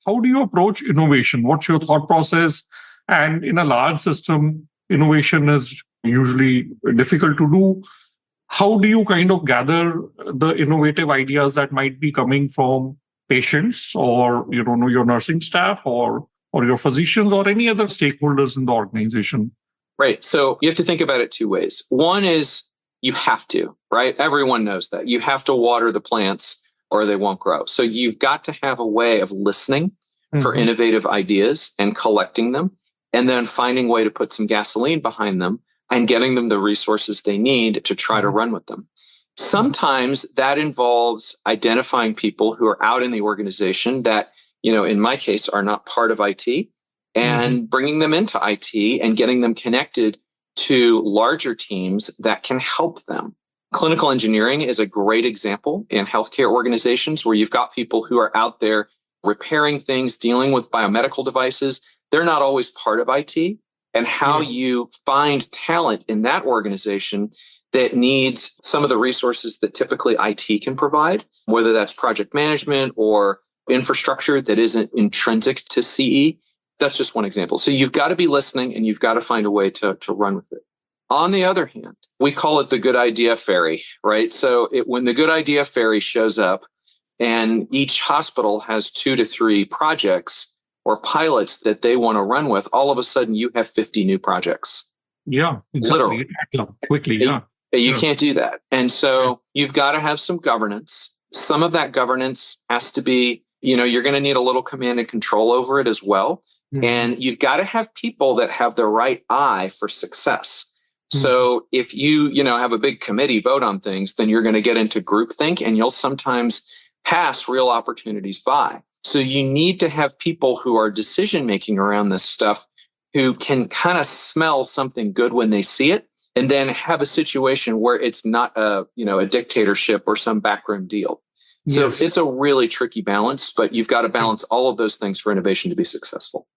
how do you approach innovation? What's your thought process? And in a large system, innovation is usually difficult to do. How do you kind of gather the innovative ideas that might be coming from patients or your nursing staff or your physicians or any other stakeholders in the organization? Right. So you have to think about it two ways. One is you have to, right? Everyone knows that. You have to water the plants or they won't grow. So you've got to have a way of listening for innovative ideas and collecting them, and then finding a way to put some gasoline behind them and getting them the resources they need to try to run with them. Sometimes that involves identifying people who are out in the organization that, in my case, are not part of IT, and bringing them into IT and getting them connected to larger teams that can help them. Clinical engineering is a great example in healthcare organizations where you've got people who are out there repairing things, dealing with biomedical devices. They're not always part of IT. And how you find talent in that organization that needs some of the resources that typically IT can provide, whether that's project management or infrastructure that isn't intrinsic to CE. That's just one example. So you've got to be listening and you've got to find a way to run with it. On the other hand, we call it the good idea fairy, right? So when the good idea fairy shows up and each hospital has 2 to 3 projects or pilots that they want to run with, all of a sudden you have 50 new projects. Yeah, exactly. Literally. Quickly, yeah. You can't do that. And so you've got to have some governance. Some of that governance has to be, you're going to need a little command and control over it as well. And you've got to have people that have the right eye for success. So if you, have a big committee vote on things, then you're going to get into groupthink and you'll sometimes pass real opportunities by. So you need to have people who are decision-making around this stuff who can kind of smell something good when they see it, and then have a situation where it's not a dictatorship or some backroom deal. So it's a really tricky balance, but you've got to balance all of those things for innovation to be successful.